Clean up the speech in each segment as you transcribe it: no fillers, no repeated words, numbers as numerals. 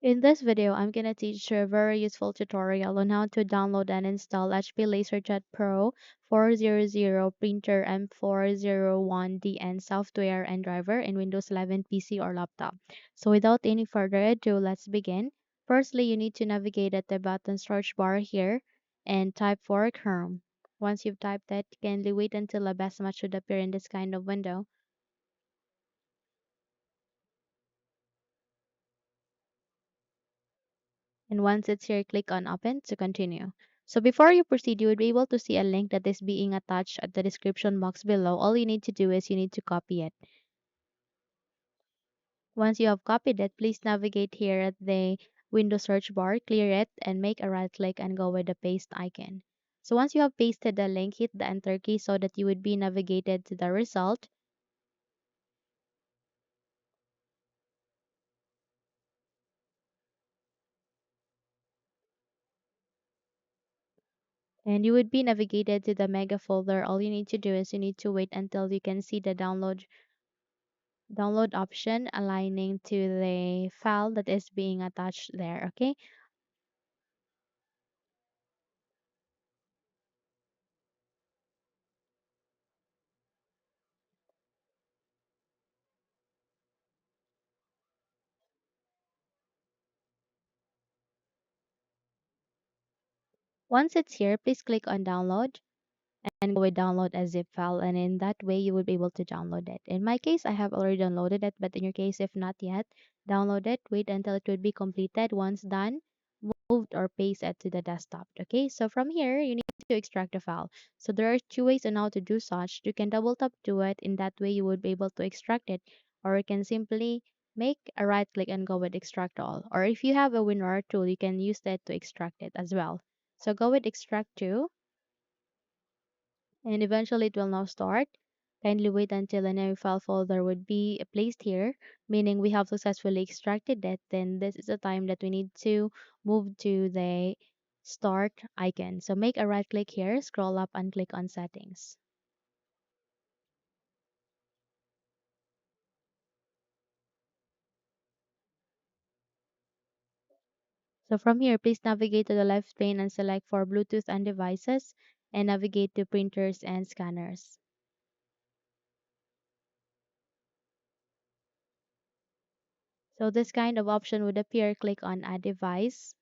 In this video, I'm gonna teach you a very useful tutorial on how to download and install HP LaserJet Pro 400 printer M401dn software and driver in Windows 11 PC or laptop. So without any further ado, let's begin. Firstly, you need to navigate at the button search bar here and type for Chrome. Once you've typed that, kindly wait until a best match should appear in this kind of window. And once it's here, click on Open to continue. So before you proceed, you would be able to see a link that is being attached at the description box below. All you need to do is you need to copy it. Once you have copied it, please navigate here at the window search bar, clear it, and make a right click and go with the paste icon. So once you have pasted the link, hit the enter key so that you would be navigated to the result. And you would be navigated to the mega folder. All you need to do is you need to wait until you can see the download option aligning to the file that is being attached there. Okay, once it's here, please click on download and go with download as zip file, and in that way you will be able to download it. In my case, I have already downloaded it, but in your case, if not yet, download it, wait until it would be completed. Once done, moved or paste it to the desktop. Okay, so from here you need to extract the file. So there are two ways on how to do such. You can double tap to it, in that way you would be able to extract it, or you can simply make a right click and go with extract all, or if you have a WinRAR tool, you can use that to extract it as well. So go with extract to, and eventually it will now start. Kindly wait until a new file folder would be placed here, meaning we have successfully extracted it. Then this is the time that we need to move to the start icon. So make a right click here, scroll up and click on settings. So from here, please navigate to the left pane and select for Bluetooth and devices, and navigate to printers and scanners. So this kind of option would appear. Click on add device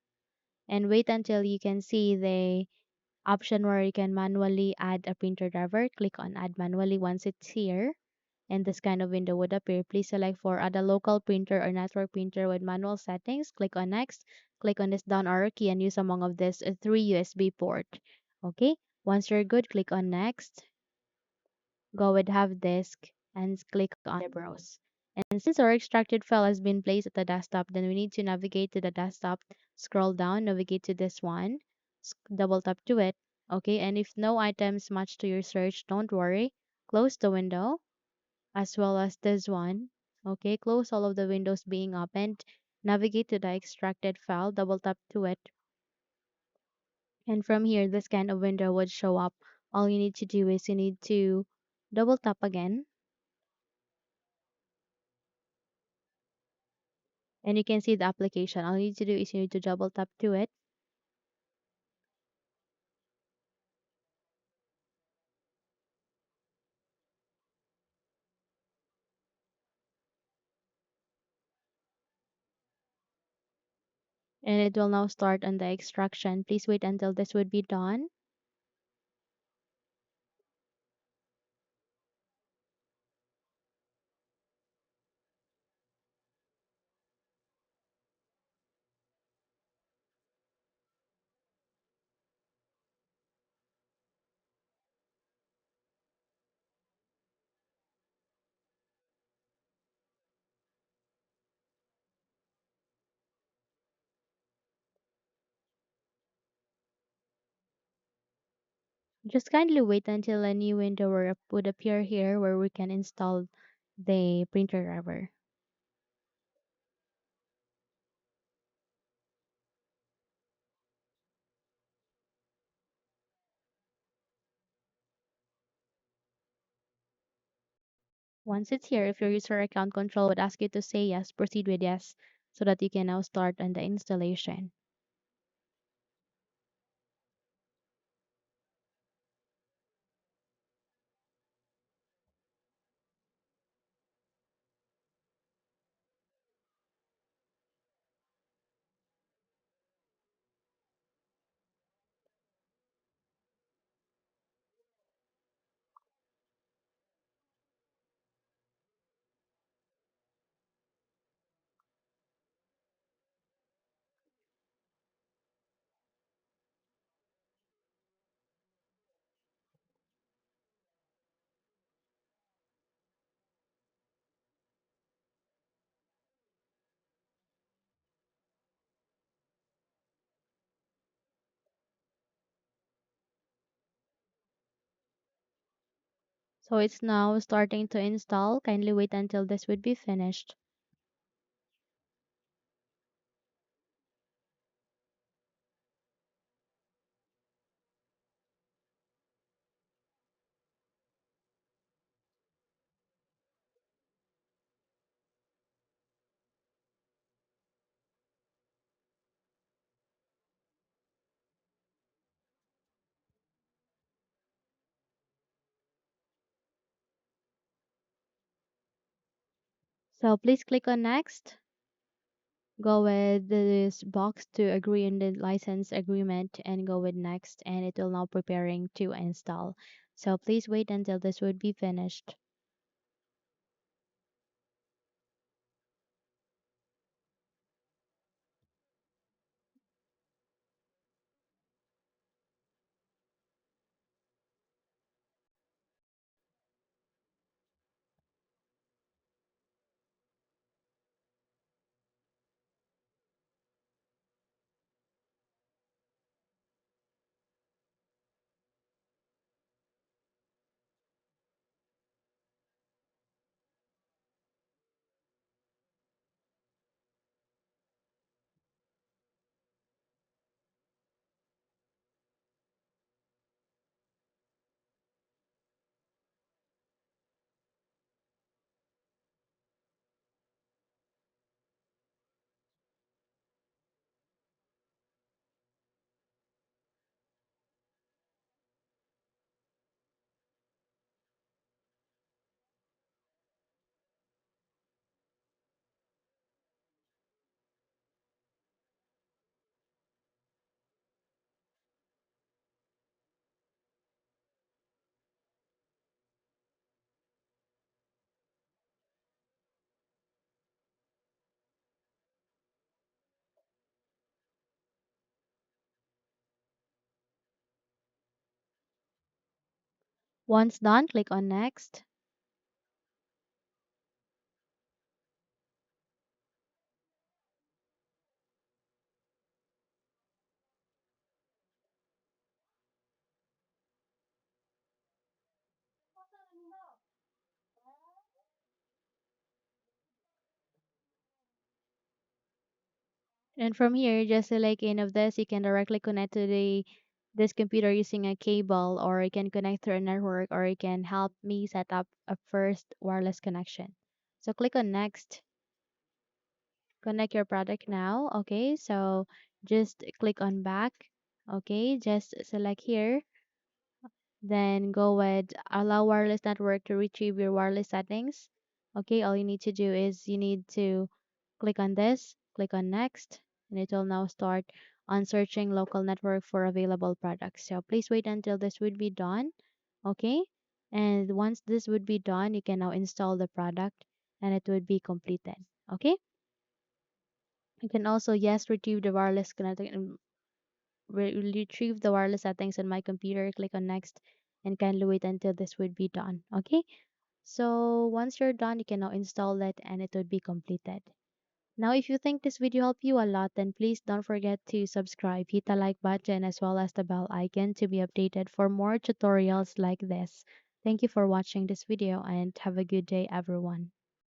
and wait until you can see the option where you can manually add a printer driver. Click on add manually. Once it's here and this kind of window would appear, please select for add a local printer or network printer with manual settings. Click on next. Click on this down arrow key and use among of this three USB port. Okay, once you're good, click on next, go with have disk, and click on the browse. And since our extracted file has been placed at the desktop, then we need to navigate to the desktop, scroll down, navigate to this one, double tap to it. Okay, and if no items match to your search, don't worry. Close the window as well as this one. Okay, close all of the windows being opened. Navigate to the extracted file, double tap to it, and from here, this kind of window would show up. All you need to do is you need to double tap again, and you can see the application. All you need to do is you need to double tap to it, and it will now start on the extraction. Please wait until this would be done. Just kindly wait until a new window would appear here where we can install the printer driver. Once it's here, if your user account control would ask you to say yes, proceed with yes. so that you can now start on the installation. So it's now starting to install. Kindly wait until this would be finished. So please click on next. Go with this box to agree on the license agreement and go with next, and it will now preparing to install. So please wait until this would be finished. Once done, click on next. And from here, just select any of this. You can directly connect to the this computer using a cable, or you can connect through a network, or you can help me set up a first wireless connection. So click on next. Connect your product now. Okay, so just click on back. Okay, just select here. Then go with allow wireless network to retrieve your wireless settings. Okay, all you need to do is you need to click on this, click on next, and it will now start on searching local network for available products. So please wait until this would be done. Okay, and once this would be done, you can now install the product and it would be completed. Okay, you can also yes retrieve the wireless connection, retrieve the wireless settings on my computer. Click on next and kindly wait until this would be done. Okay, so once you're done, you can now install it and it would be completed. Now, if you think this video helped you a lot, then please don't forget to subscribe, hit the like button as well as the bell icon to be updated for more tutorials like this. Thank you for watching this video and have a good day, everyone.